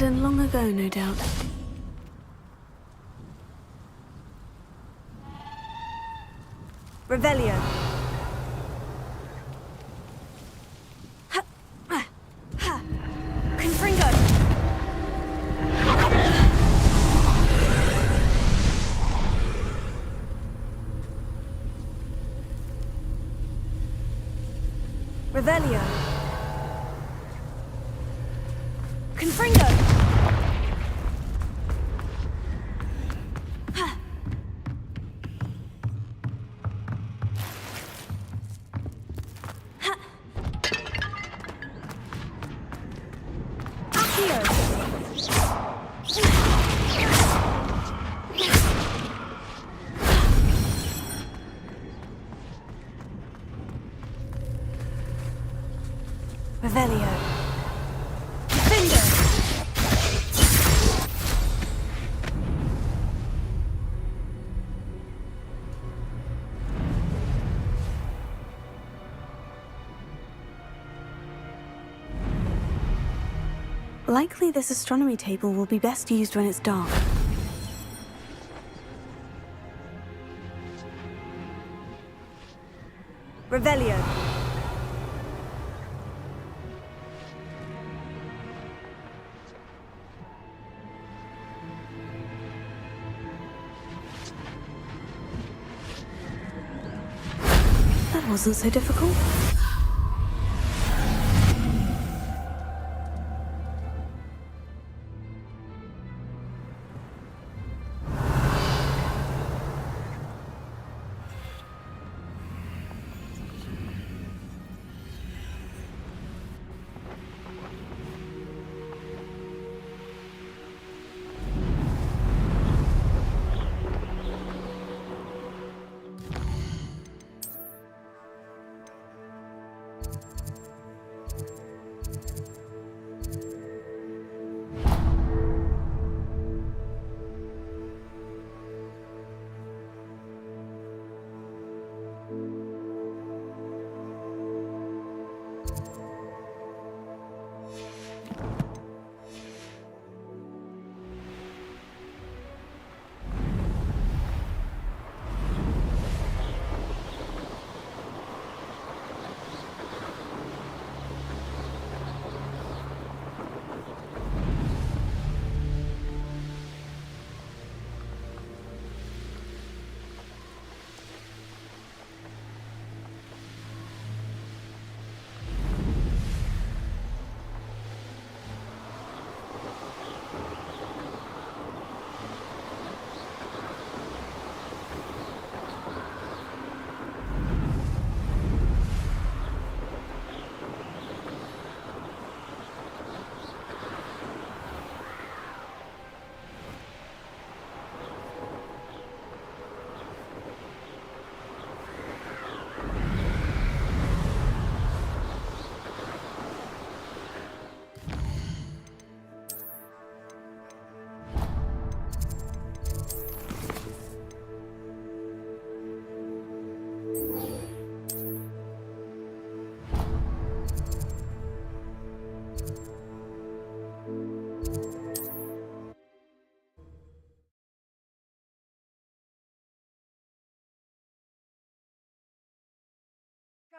Abandoned long ago, no doubt. Revelio. Confringo. Revelio. Confringo. Revelio. Finger. Likely this astronomy table will be best used when it's dark. Revelio. That wasn't so difficult.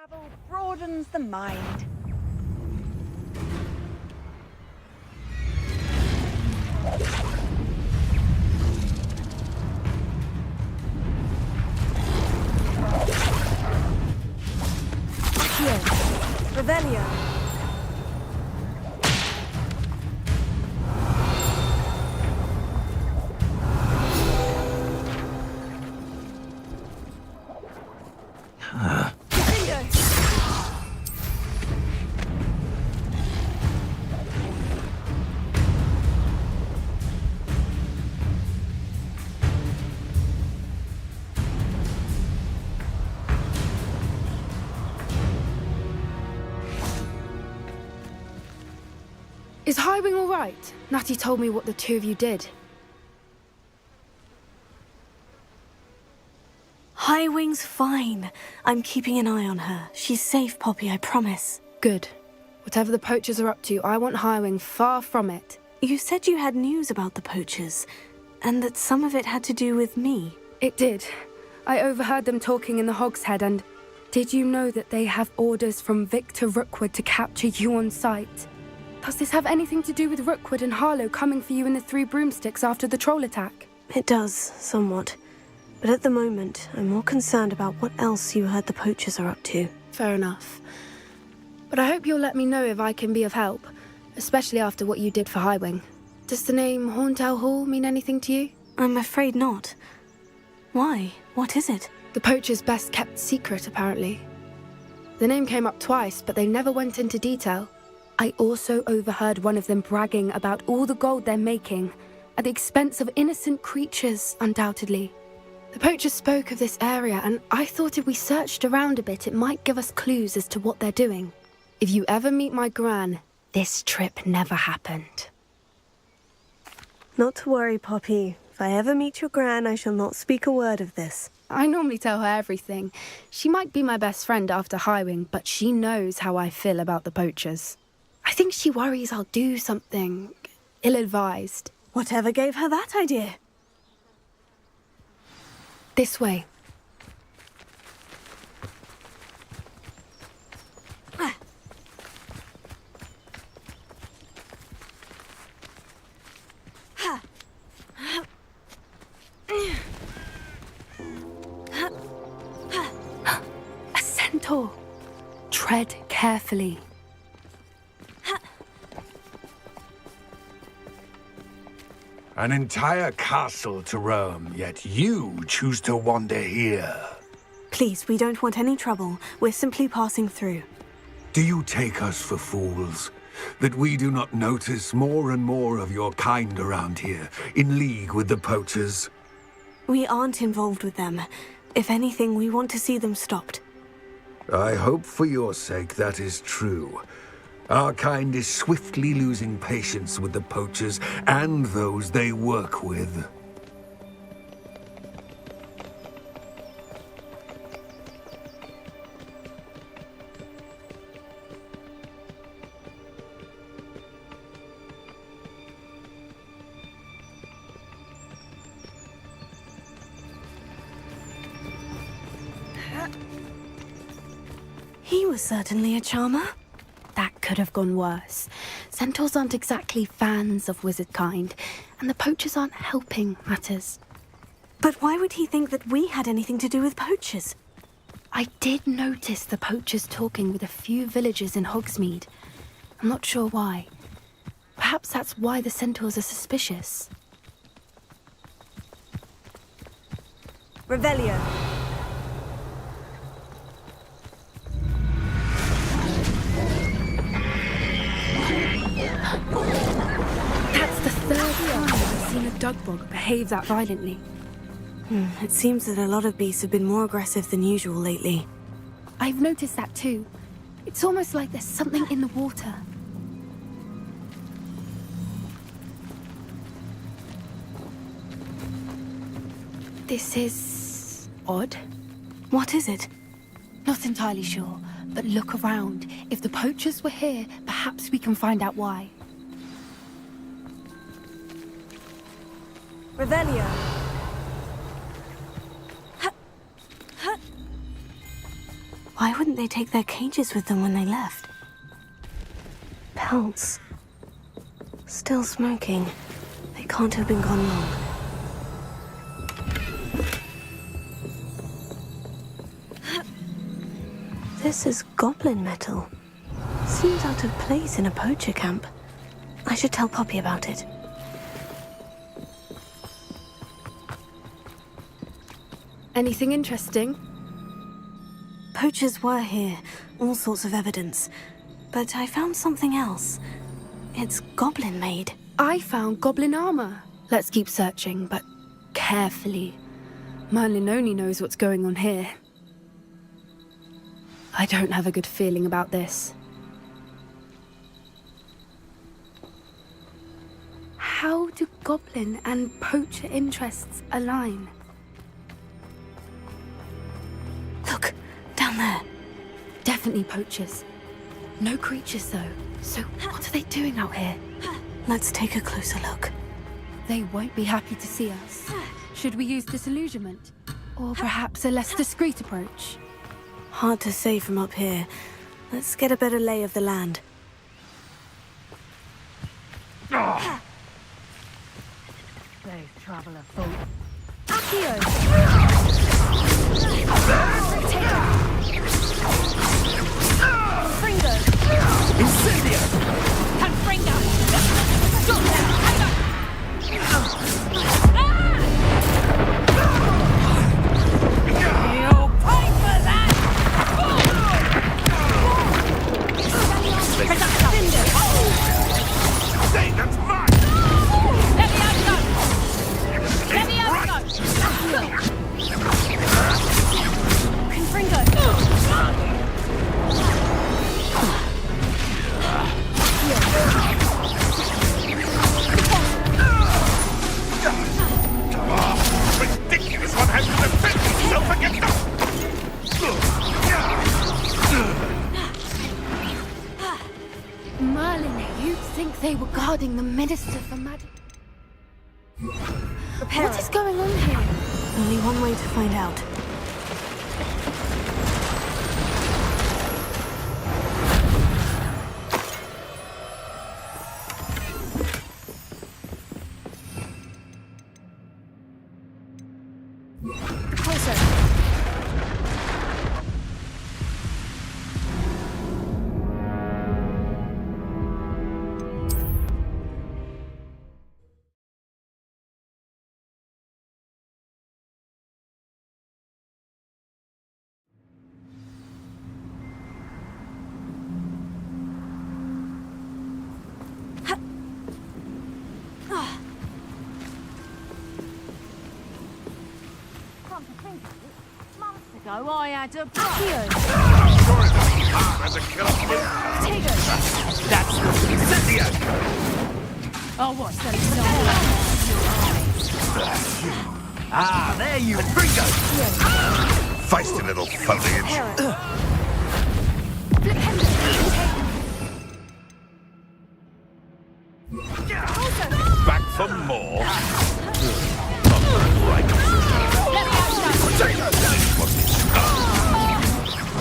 Travel broadens the mind. Accio. Revelio. Is Highwing all right? Natty told me what the two of you did. Highwing's fine. I'm keeping an eye on her. She's safe, Poppy, I promise. Good. Whatever the poachers are up to, I want Highwing far from it, You said you had news about the poachers, and that some of it had to do with me. It did. I overheard them talking in the Hogshead, and did you know that they have orders from Victor Rookwood to capture you on sight? Does this have anything to do with Rookwood and Harlow coming for you in the Three Broomsticks after the troll attack? It does, somewhat. But at the moment, I'm more concerned about what else you heard the poachers are up to. Fair enough. But I hope you'll let me know if I can be of help, especially after what you did for Highwing. Does the name Horntail Hall mean anything to you? I'm afraid not. Why? What is it? The poachers' best-kept secret, apparently. The name came up twice, but they never went into detail. I also overheard one of them bragging about all the gold they're making, at the expense of innocent creatures, undoubtedly. The poachers spoke of this area, and I thought if we searched around a bit, it might give us clues as to what they're doing. If you ever meet my gran, this trip never happened. Not to worry, Poppy. If I ever meet your gran, I shall not speak a word of this. I normally tell her everything. She might be my best friend after Highwing, but she knows how I feel about the poachers. I think she worries I'll do something ill-advised. Whatever gave her that idea? This way. A centaur. Tread carefully. An entire castle to roam, yet you choose to wander here. Please, we don't want any trouble. We're simply passing through. Do you take us for fools? That we do not notice more and more of your kind around here, in league with the poachers? We aren't involved with them. If anything, we want to see them stopped. I hope for your sake that is true. Our kind is swiftly losing patience with the poachers and those they work with. He was certainly a charmer. That could have gone worse. Centaurs aren't exactly fans of wizard kind, and the poachers aren't helping matters. But why would he think that we had anything to do with poachers? I did notice the poachers talking with a few villagers in Hogsmeade. I'm not sure why. Perhaps that's why the centaurs are suspicious. Revelio. That's the third time I've seen a dugbog behave that violently. It seems that a lot of beasts have been more aggressive than usual lately. I've noticed that too. It's almost like there's something in the water. This is odd. What is it? Not entirely sure, but look around. If the poachers were here, perhaps we can find out why. Revelio. Why wouldn't they take their cages with them when they left? Pelts. Still smoking. They can't have been gone long. This is goblin metal. Seems out of place in a poacher camp. I should tell Poppy about it. Anything interesting? Poachers were here, all sorts of evidence. But I found something else. It's goblin-made. I found goblin armor. Let's keep searching, but carefully. Merlin only knows what's going on here. I don't have a good feeling about this. How do goblin and poacher interests align? Look, down there. Definitely poachers. No creatures, though. So what are they doing out here? Let's take a closer look. They won't be happy to see us. Should we use disillusionment? Or perhaps a less discreet approach? Hard to say from up here. Let's get a better lay of the land. Those traveller folk. Accio! Confringo! Incendio! Confringo! Stop now! You'll pay for that! Say that's mine! Confringo! Ridiculous! One has to defend himself against them! Merlin, you'd think they were guarding the Minister for Magic. What is going on here? Only one way to find out. Closer! Ago, I had a Accio! As a killer Tego! That's Incendio! Oh, what's that? Ah, there you Confringo! feisty little foliage. Back for more.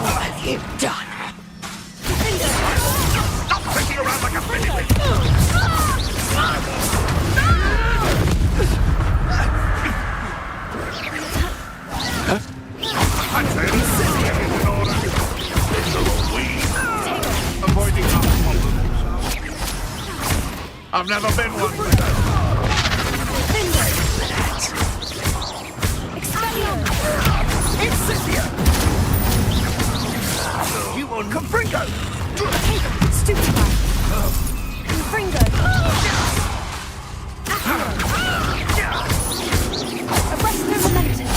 What have you done? Stop thinking around like a fiddly. I'd say it's in order. Avoiding our problems. I've never been one. Incendio! You on Confringo! Stupefy! Confringo! Arrest the momentum!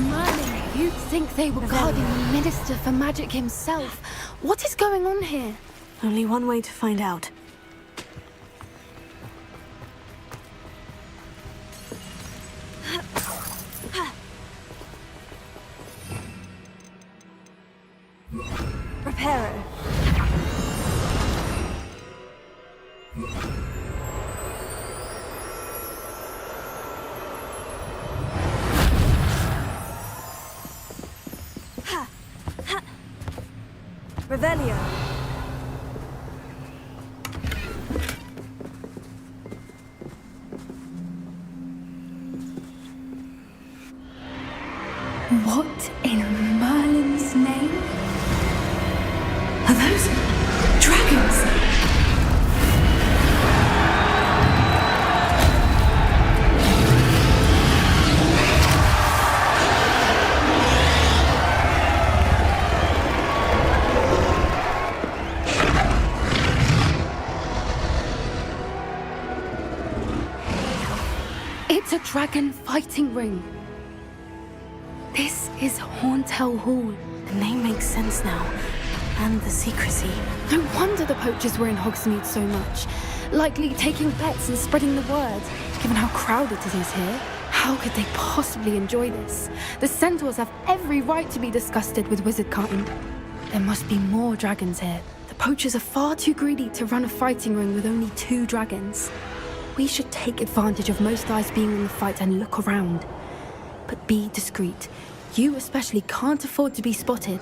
Merlin, you'd think they were guarding the Minister for Magic himself. What is going on here? Only one way to find out. Reparo. Revelio. What in Merlin's name? Are those dragons? It's a dragon fighting ring. This is Hauntel Hall. The name makes sense now. And the secrecy. No wonder the poachers were in Hogsmeade so much. Likely taking bets and spreading the word. Given how crowded it is here, how could they possibly enjoy this? The centaurs have every right to be disgusted with wizard cutting. There must be more dragons here. The Poachers are far too greedy to run a fighting ring with only 2 dragons. We should take advantage of most eyes being in the fight and look around. But be discreet. You especially can't afford to be spotted.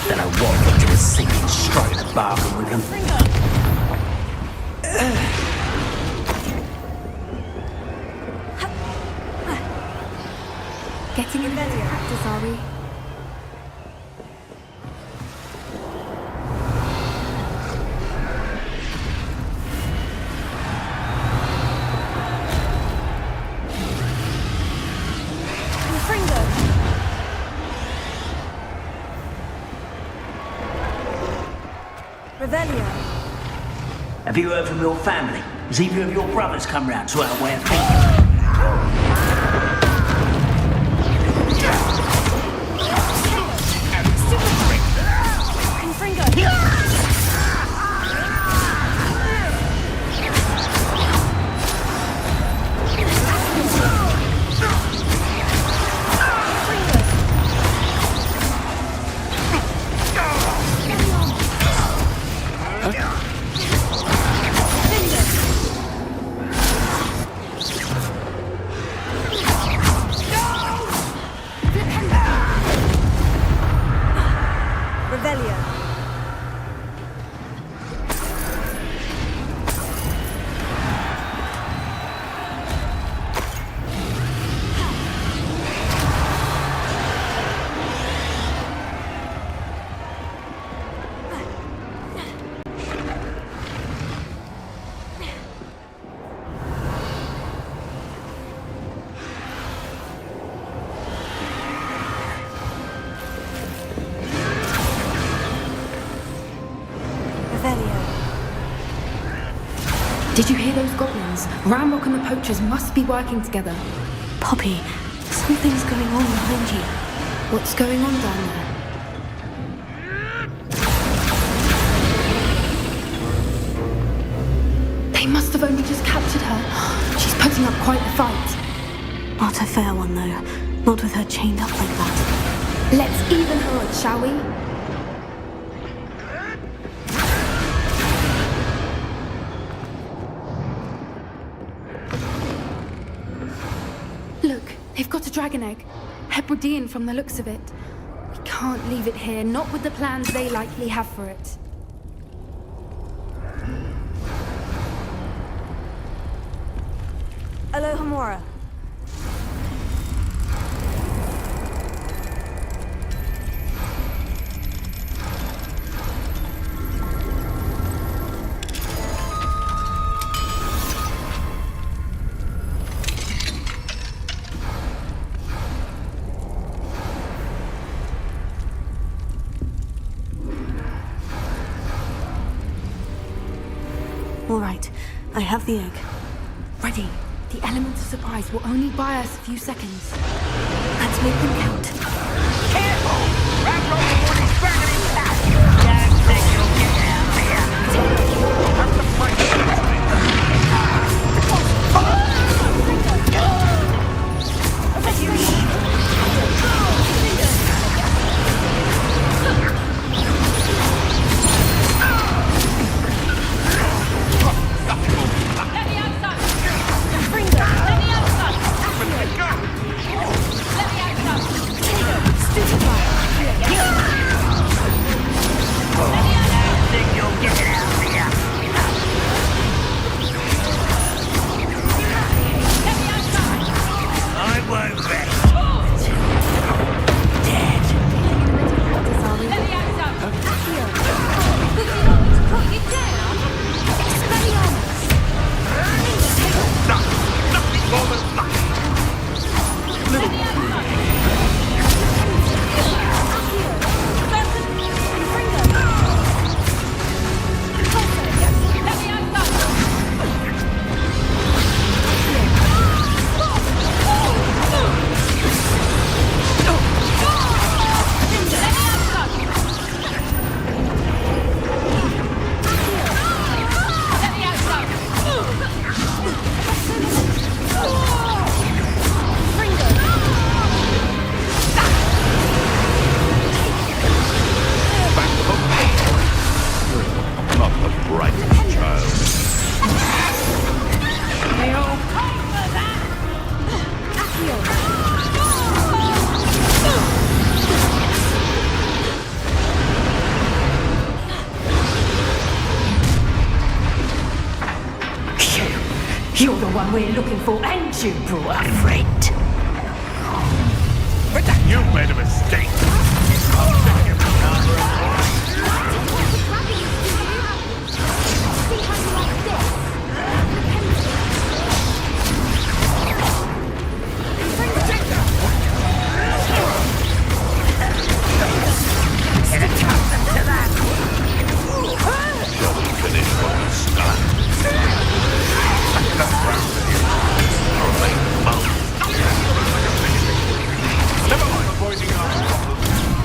Don't know what got you to sinking straight in the bargain with him. Getting in better practice, are we? Have you heard from your family? Has either of your brothers come round to our way of thinking? Did you hear those goblins? Ramrock and the poachers must be working together. Poppy, something's going on behind you. What's going on down there? They must have only just captured her. She's putting up quite the fight. Not a fair one, though. Not with her chained up like that. Let's even her odds, shall we? Look, they've got a dragon egg. Hebridean from the looks of it. We can't leave it here, not with the plans they likely have for it. Alohomora. All right, I have the egg. Ready. The element of surprise will only buy us a few seconds. Let's make them count. You're the one we're looking for, and you brought a friend. You've made a mistake. Shall we finish what we start? Never mind avoiding our problems.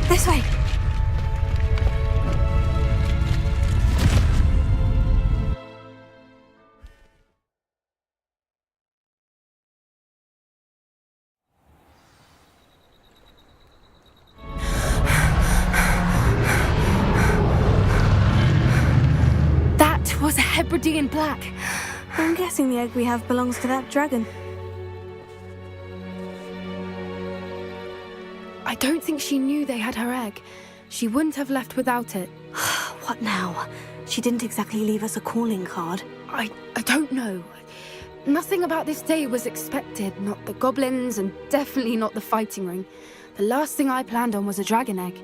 This way. That was a Hebridean black. I'm guessing the egg we have belongs to that dragon. I don't think she knew they had her egg. She wouldn't have left without it. What now? She didn't exactly leave us a calling card. I don't know. Nothing about this day was expected. Not the goblins, and definitely not the fighting ring. The last thing I planned on was a dragon egg.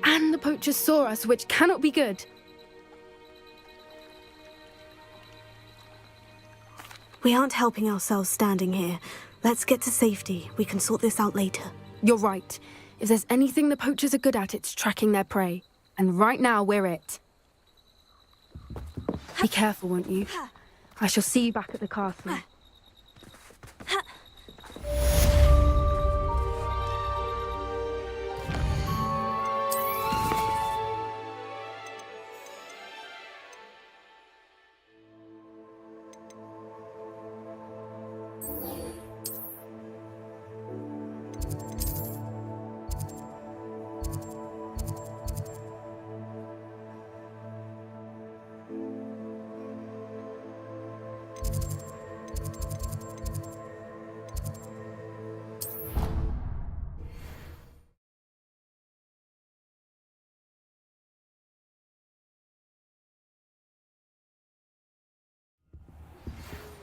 And the poachers saw us, which cannot be good. We aren't helping ourselves standing here. Let's get to safety. We can sort this out later. You're right. If there's anything the poachers are good at, it's tracking their prey. And right now, we're it. Be careful, won't you? I shall see you back at the castle.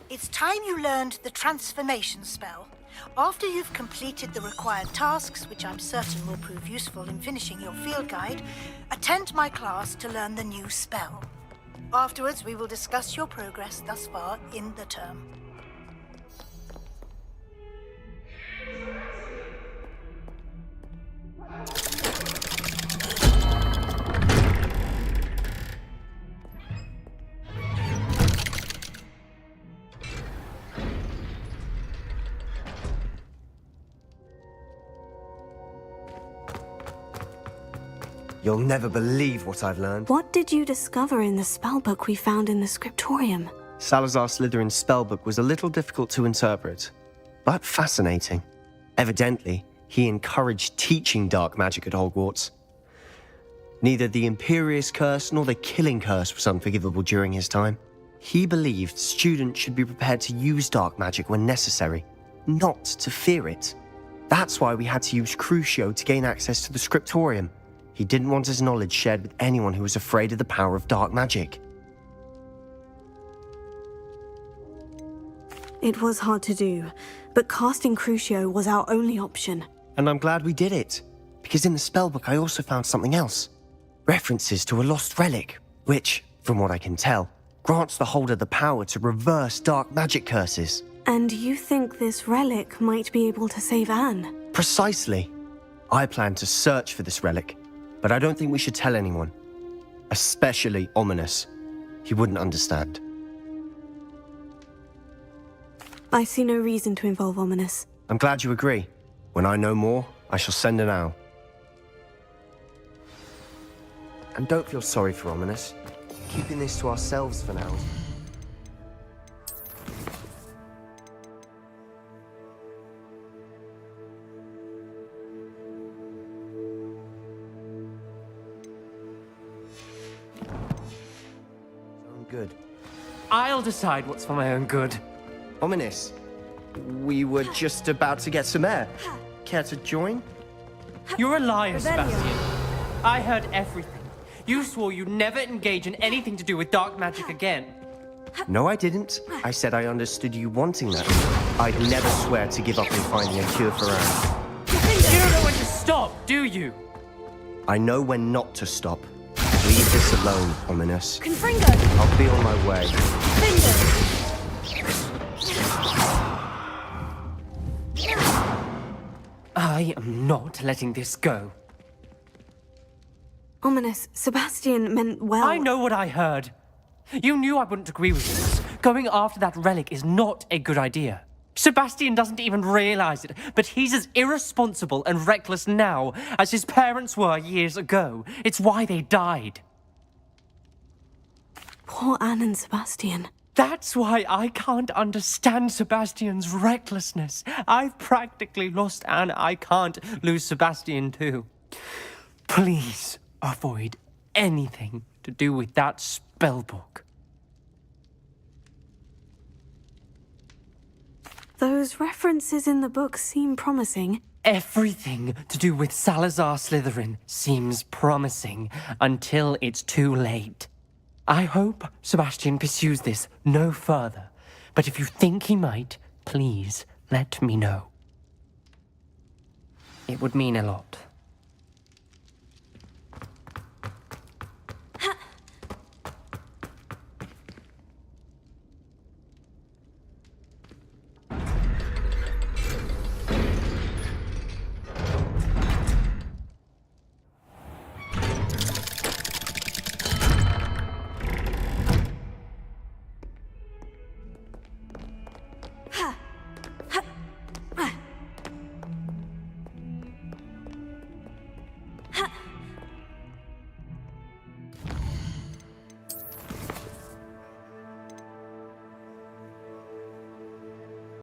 It's time you learned the transformation spell. After you've completed the required tasks, which I'm certain will prove useful in finishing your field guide, attend my class to learn the new spell. Afterwards, we will discuss your progress thus far in the term. You'll never believe what I've learned. What did you discover in the spellbook we found in the scriptorium? Salazar Slytherin's spellbook was a little difficult to interpret, but fascinating. Evidently, he encouraged teaching dark magic at Hogwarts. Neither the Imperious Curse nor the Killing Curse was unforgivable during his time. He believed students should be prepared to use dark magic when necessary, not to fear it. That's why we had to use Crucio to gain access to the scriptorium. He didn't want his knowledge shared with anyone who was afraid of the power of dark magic. It was hard to do, but casting Crucio was our only option. And I'm glad we did it, because in the spellbook I also found something else. References to a lost relic, which, from what I can tell, grants the holder the power to reverse dark magic curses. And you think this relic might be able to save Anne? Precisely. I plan to search for this relic, but I don't think we should tell anyone. Especially Ominous. He wouldn't understand. I see no reason to involve Ominous. I'm glad you agree. When I know more, I shall send an owl. And don't feel sorry for Ominous. Keeping this to ourselves for now. Good. I'll decide what's for my own good. Ominous, we were just about to get some air. Care to join? You're a liar, Sebastian. I heard everything. You swore you'd never engage in anything to do with dark magic again. No, I didn't. I said I understood you wanting that. I'd never swear to give up in finding a cure for Anne. You don't know when to stop, do you? I know when not to stop. Leave this alone, Ominous. Confringo! I'll be on my way. I am not letting this go. Ominous, Sebastian meant well. I know what I heard. You knew I wouldn't agree with this. Going after that relic is not a good idea. Sebastian doesn't even realize it, but he's as irresponsible and reckless now as his parents were years ago. It's why they died. Poor Anne and Sebastian. That's why I can't understand Sebastian's recklessness. I've practically lost Anne. I can't lose Sebastian too. Please avoid anything to do with that spellbook. Those references in the book seem promising. Everything to do with Salazar Slytherin seems promising until it's too late. I hope Sebastian pursues this no further, but if you think he might, please let me know. It would mean a lot.